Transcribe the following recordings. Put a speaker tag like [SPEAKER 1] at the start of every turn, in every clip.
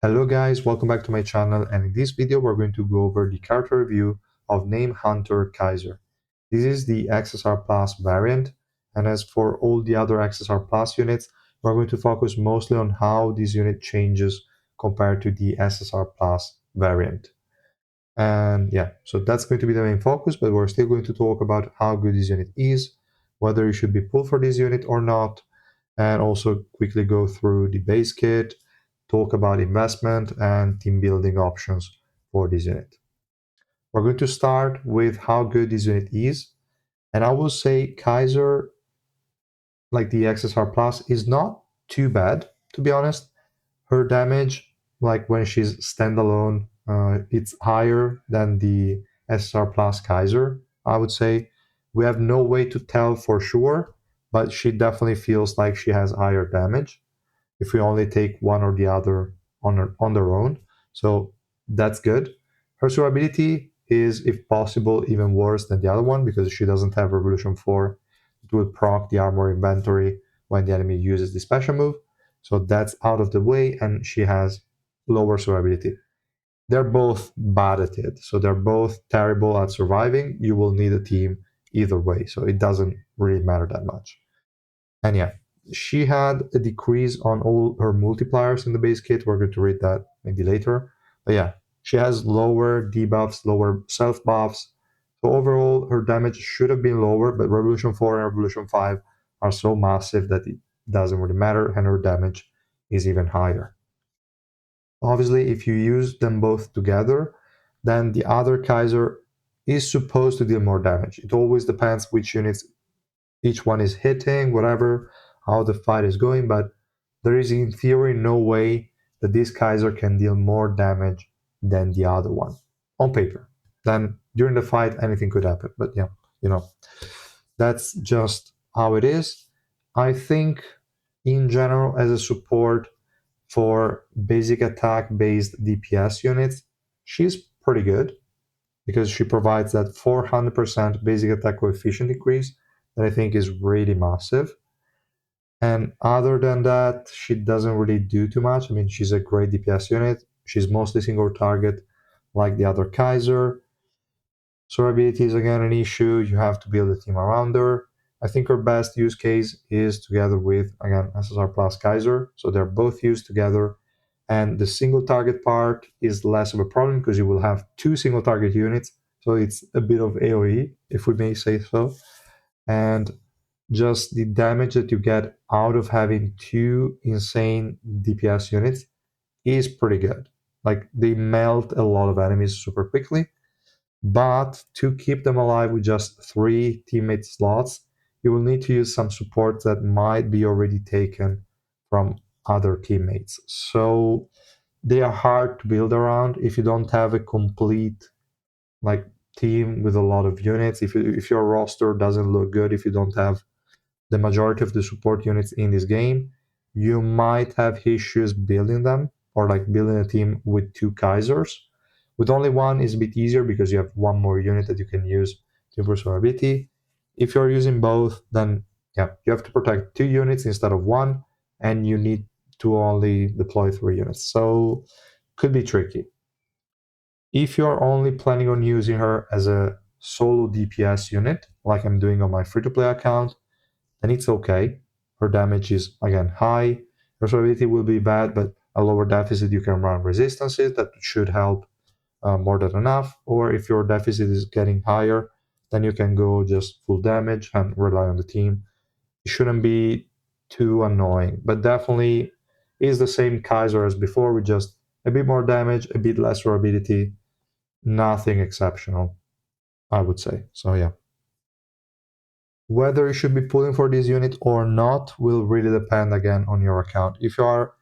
[SPEAKER 1] Hello guys, welcome back to my channel, and in this video we're going to go over the character review of Name Hunter Kaiser. This is the XSR Plus variant, and as for all the other XSR Plus units, we're going to focus mostly on how this unit changes compared to the SSR Plus variant. And yeah, so that's going to be the main focus, but we're still going to talk about how good this unit is, whether you should be pulled for this unit or not, and also quickly go through the base kit, talk about investment and team building options for this unit. We're going to start with how good this unit is, and I will say Kaiser, like the XSR Plus, is not too bad, to be honest. Her damage, like when she's standalone, it's higher than the SSR Plus Kaiser, I would say. We have no way to tell for sure, but she definitely feels like she has higher damage if we only take one or the other on their own. So that's good. Her survivability is, if possible, even worse than the other one because she doesn't have Revolution 4. It will proc the armor inventory when the enemy uses the special move. So that's out of the way, and she has lower survivability. They're both bad at it. So they're both terrible at surviving. You will need a team either way. So it doesn't really matter that much. And yeah, she had a decrease on all her multipliers in the base kit. We're going to read that maybe later. But yeah, she has lower debuffs, lower self buffs. So overall, her damage should have been lower, but Revolution 4 and Revolution 5 are so massive that it doesn't really matter, and her damage is even higher. Obviously, if you use them both together, then the other Kaiser is supposed to deal more damage. It always depends which units each one is hitting, whatever, how the fight is going, but there is in theory no way that this Kaiser can deal more damage than the other one on paper. Then during the fight, anything could happen. But yeah, you know, that's just how it is. I think in general, as a support for basic attack based DPS units, she's pretty good because she provides that 400% basic attack coefficient increase that I think is really massive. And other than that, she doesn't really do too much. I mean, she's a great DPS unit. She's mostly single target, like the other Kaiser. Survivability is again an issue. You have to build a team around her. I think her best use case is together with, again, SSR plus Kaiser. So they're both used together. And the single target part is less of a problem because you will have two single target units. So it's a bit of AoE, if we may say so. And just the damage that you get out of having two insane DPS units is pretty good. Like they melt a lot of enemies super quickly, but to keep them alive with just three teammate slots, you will need to use some support that might be already taken from other teammates. So they are hard to build around if you don't have a complete like team with a lot of units. If your roster doesn't look good, if you don't have the majority of the support units in this game, you might have issues building them or like building a team with two Kaisers. With only one is a bit easier because you have one more unit that you can use to improve survivability. If you're using both, then yeah, you have to protect two units instead of one, and you need to only deploy three units. So could be tricky. If you're only planning on using her as a solo DPS unit, like I'm doing on my free-to-play account, then it's okay. Her damage is again high. Her survivability will be bad, but a lower deficit you can run resistances that should help more than enough. Or if your deficit is getting higher, then you can go just full damage and rely on the team. It shouldn't be too annoying, but definitely is the same Kaiser as before with just a bit more damage, a bit less durability. Nothing exceptional, I would say. So yeah. Whether you should be pulling for this unit or not will really depend again on your account. If you are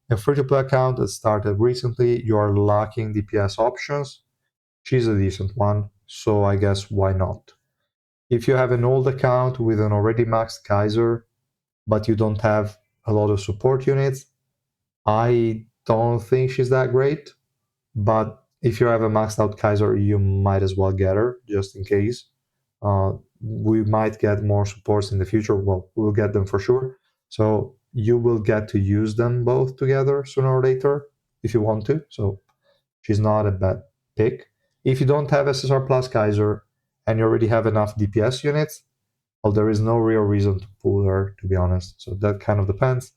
[SPEAKER 1] a free-to-play account that started recently, you are lacking DPS options. She's a decent one, so I guess why not? If you have an old account with an already maxed Kaiser, but you don't have a lot of support units, I don't think she's that great. But if you have a maxed out Kaiser, you might as well get her just in case. We might get more supports in the future. Well, we'll get them for sure. So you will get to use them both together sooner or later. if you want to. So she's not a bad pick. If you don't have SSR plus Kaiser and you already have enough DPS units, well, there is no real reason to pull her, to be honest. So that kind of depends.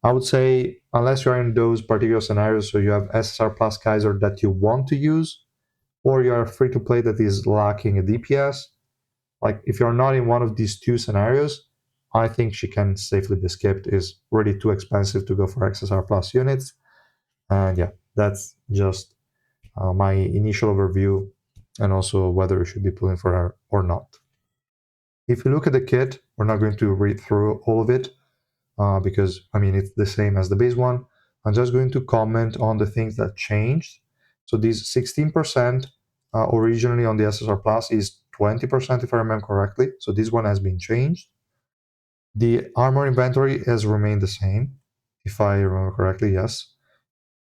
[SPEAKER 1] I would say, unless you're in those particular scenarios, so you have SSR plus Kaiser that you want to use, or you are free to play that is lacking a DPS, like if you're not in one of these two scenarios, I think she can safely be skipped. Is really too expensive to go for SSR plus units. And yeah, that's just my initial overview and also whether you should be pulling for her or not. If you look at the kit, we're not going to read through all of it because, I mean, it's the same as the base one. I'm just going to comment on the things that changed. So this 16% originally on the SSR Plus is 20% if I remember correctly. So this one has been changed. The armor inventory has remained the same, if I remember correctly, yes.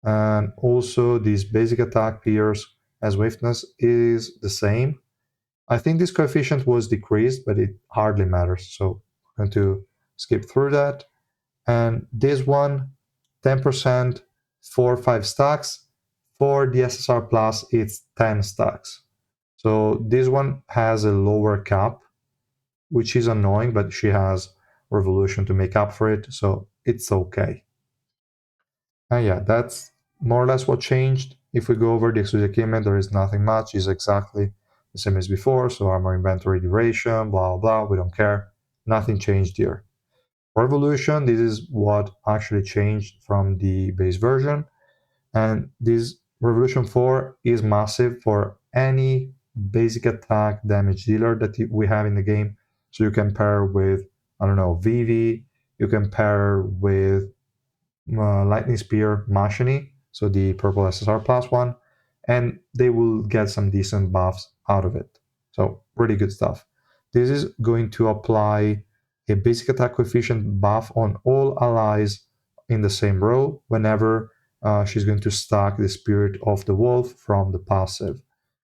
[SPEAKER 1] And also this basic attack, pierce, and swiftness is the same. I think this coefficient was decreased, but it hardly matters. So I'm going to skip through that. And this one, 10% for 5 stacks. For the SSR Plus, it's 10 stacks. So this one has a lower cap, which is annoying, but she has Revolution to make up for it, so it's okay. And yeah, that's more or less what changed. If we go over the exclusive equipment, there is nothing much. It's exactly the same as before. So armor inventory duration, blah, blah, we don't care. Nothing changed here. Revolution, this is what actually changed from the base version. And this Revolution 4 is massive for any basic attack damage dealer that we have in the game. So you can pair with, I don't know, Vivi, you can pair with Lightning Spear Machini, so the purple SSR plus one, and they will get some decent buffs out of it. So really good stuff. This is going to apply a basic attack coefficient buff on all allies in the same row whenever she's going to stack the Spirit of the Wolf from the passive.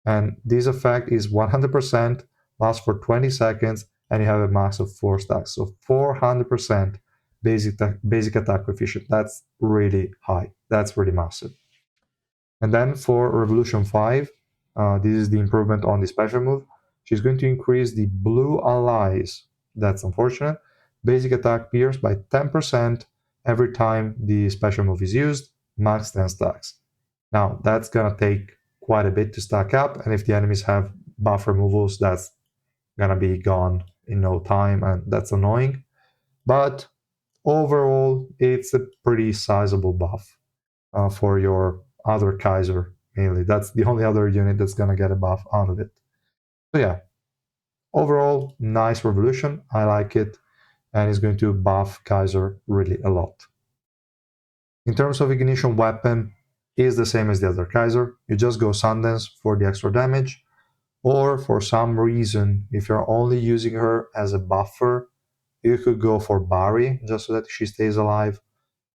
[SPEAKER 1] And this effect is 100%, lasts for 20 seconds, and you have a max of 4 stacks. So 400% basic attack coefficient. That's really high. That's really massive. And then for Revolution 5, this is the improvement on the special move. She's going to increase the blue allies, that's unfortunate, basic attack pierce by 10% every time the special move is used, max 10 stacks. Now, that's going to take quite a bit to stack up, and if the enemies have buff removals, that's going to be gone in no time, and that's annoying. But overall, it's a pretty sizable buff for your other Kaiser, mainly. That's the only other unit that's going to get a buff out of it. So yeah, overall, nice revolution. I like it, and it's going to buff Kaiser really a lot. In terms of ignition weapon, is the same as the other Kaiser. You just go Sundance for the extra damage, or for some reason, if you're only using her as a buffer, you could go for Barry just so that she stays alive,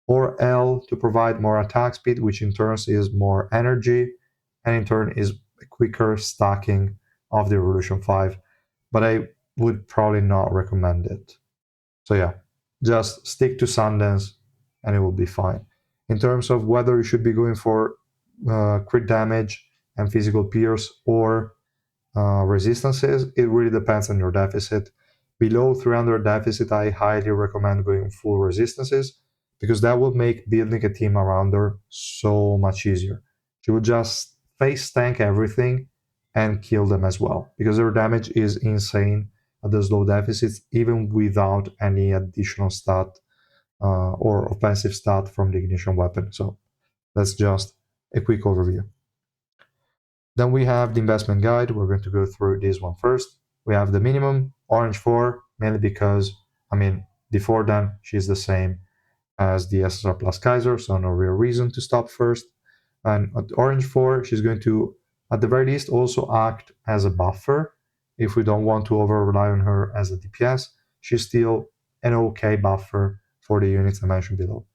[SPEAKER 1] or L to provide more attack speed, which in turn is more energy, and in turn is a quicker stacking of the Revolution 5. But I would probably not recommend it. So yeah, just stick to Sundance and it will be fine. In terms of whether you should be going for crit damage and physical pierce or resistances, it really depends on your deficit. Below 300 deficit, I highly recommend going full resistances because that will make building a team around her so much easier. She will just face tank everything and kill them as well because her damage is insane at those low deficits, even without any additional stat or offensive stat from the ignition weapon. So that's just a quick overview. Then we have the investment guide. We're going to go through this one first. We have the minimum, orange 4, mainly because, I mean, before then, she's the same as the SSR plus Kaiser, so no real reason to stop first. And at orange 4, she's going to, at the very least, also act as a buffer. If we don't want to over rely on her as a DPS, she's still an okay buffer for the units I mentioned below.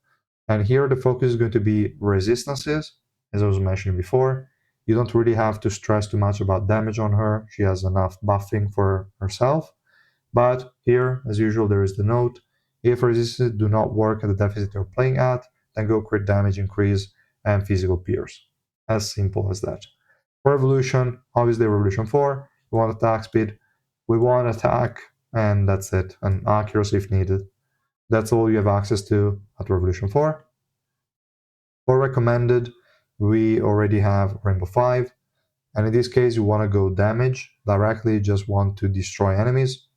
[SPEAKER 1] And here the focus is going to be resistances, as I was mentioning before. You don't really have to stress too much about damage on her. She has enough buffing for herself. But here, as usual, there is the note. If resistances do not work at the deficit you're playing at, then go crit damage increase and physical peers. As simple as that. For evolution, obviously revolution 4, we want attack speed, we want attack, and that's it, and accuracy if needed. That's all you have access to at revolution 4. For recommended, we already have Rainbow 5, and in this case you want to go damage directly, just want to destroy enemies.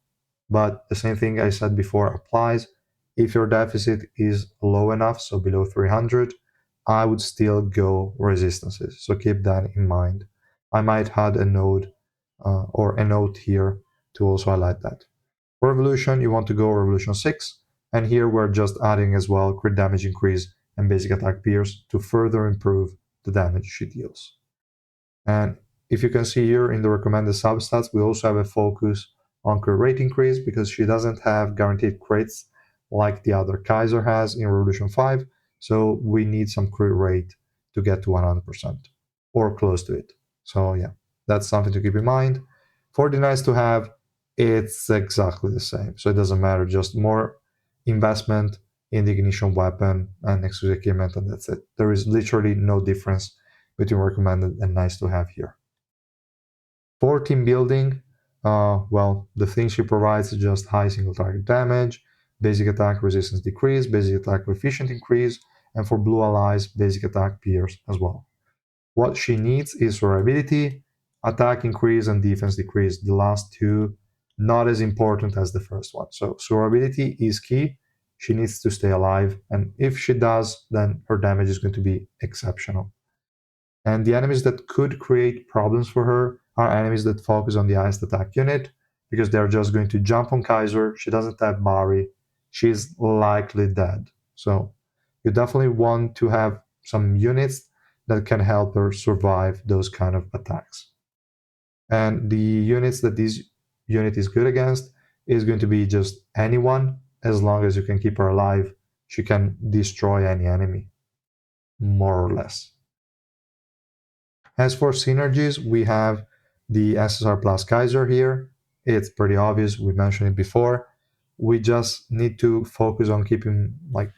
[SPEAKER 1] But the same thing I said before applies. If your deficit is low enough, so below 300, I would still go resistances. So keep that in mind. I might add a node or a note here to also highlight that. For Revolution, you want to go Revolution 6, and here we're just adding as well crit damage increase and basic attack pierce to further improve the damage she deals. And if you can see here in the recommended substats, we also have a focus on crit rate increase because she doesn't have guaranteed crits like the other Kaiser has in Revolution 5. So we need some crit rate to get to 100% or close to it. So yeah, that's something to keep in mind. For the nice to have, it's exactly the same. So it doesn't matter, just more investment in the ignition weapon and exclusive equipment, and that's it. There is literally no difference between recommended and nice to have here. For team building, well, the thing she provides is just high single target damage, basic attack resistance decrease, basic attack coefficient increase, and for blue allies, basic attack pierce as well. What she needs is survivability, attack increase, and defense decrease. The last two, not as important as the first one. So survivability is key. She needs to stay alive, and if she does, then her damage is going to be exceptional. And the enemies that could create problems for her are enemies that focus on the highest attack unit, because they're just going to jump on Kaiser. She doesn't have Bari. She's likely dead. So you definitely want to have some units that can help her survive those kind of attacks. And the units that this unit is good against is going to be just anyone. As long as you can keep her alive, she can destroy any enemy, more or less. As for synergies, we have the SSR plus Kaiser here. It's pretty obvious, we mentioned it before. We just need to focus on keeping, like,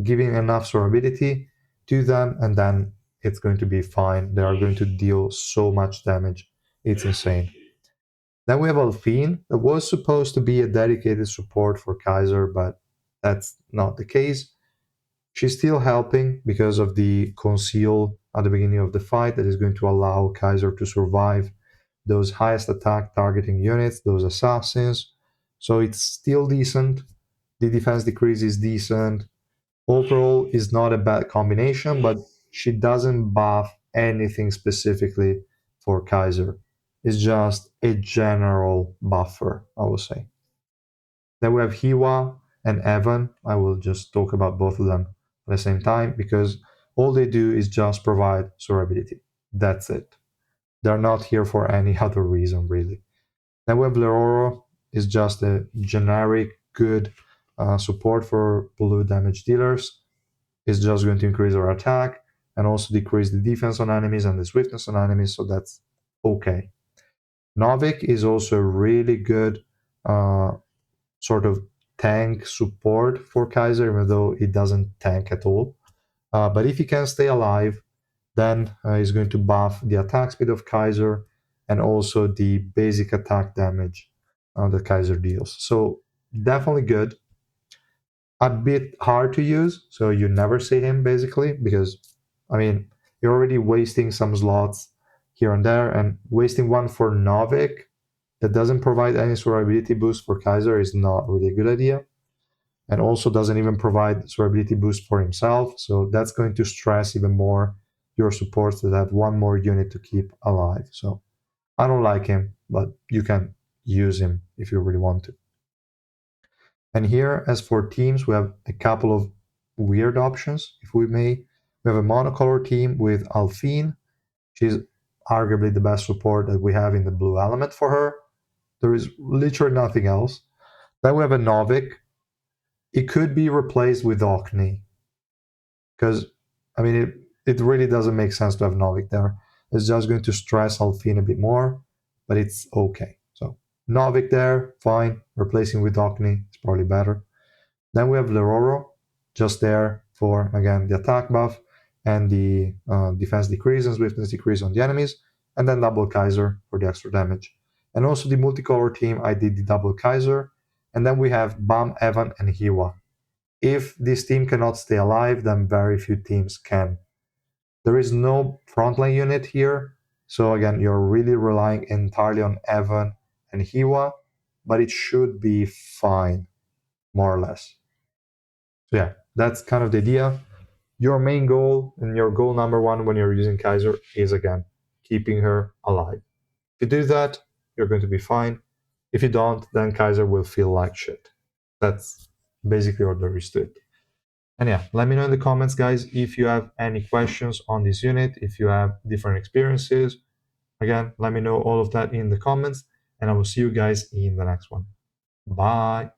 [SPEAKER 1] giving enough survivability to them, and then it's going to be fine. They are going to deal so much damage. It's insane. Then we have Alphine, that was supposed to be a dedicated support for Kaiser, but that's not the case. She's still helping because of the conceal at the beginning of the fight that is going to allow Kaiser to survive those highest attack targeting units, those assassins. So it's still decent. The defense decrease is decent. Overall, is not a bad combination, but she doesn't buff anything specifically for Kaiser. It's just a general buffer, I would say. Then we have Hiwa and Evan. I will just talk about both of them at the same time because all they do is just provide survivability. That's it. They're not here for any other reason, really. Then we have Leroro, is just a generic good support for blue damage dealers. It's just going to increase our attack and also decrease the defense on enemies and the swiftness on enemies, so that's okay. Novik is also really good sort of tank support for Kaiser, even though it doesn't tank at all. But if he can stay alive, then he's going to buff the attack speed of Kaiser and also the basic attack damage that Kaiser deals. So definitely good. A bit hard to use, so you never see him basically because, I mean, you're already wasting some slots here and there, and wasting one for Novik that doesn't provide any survivability boost for Kaiser is not really a good idea, and also doesn't even provide survivability boost for himself. So that's going to stress even more your supports that have one more unit to keep alive. So I don't like him, but you can use him if you really want to. And here, as for teams, we have a couple of weird options, if we may. We have a monocolor team with Alphine. She's arguably the best support that we have in the blue element for her. There is literally nothing else. Then we have a Novik. It could be replaced with Ocni, because, I mean, it really doesn't make sense to have Novik there. It's just going to stress Alphine a bit more, but it's okay. So Novik there, fine. Replacing with Ocni is probably better. Then we have Leroro, just there for, again, the attack buff. and the defense decrease and swiftness decrease on the enemies, and then double Kaiser for the extra damage. And also the multicolor team, I did the double Kaiser, and then we have Bam, Evan, and Hiwa. If this team cannot stay alive, then very few teams can. There is no frontline unit here, so again, you're really relying entirely on Evan and Hiwa, but it should be fine, more or less. So yeah, that's kind of the idea. Your main goal and your goal number one when you're using Kaiser is again keeping her alive. If you do that, you're going to be fine. If you don't, then Kaiser will feel like shit. That's basically what there is to it. And yeah, let me know in the comments, guys, if you have any questions on this unit, if you have different experiences. Again, let me know all of that in the comments, and I will see you guys in the next one. Bye.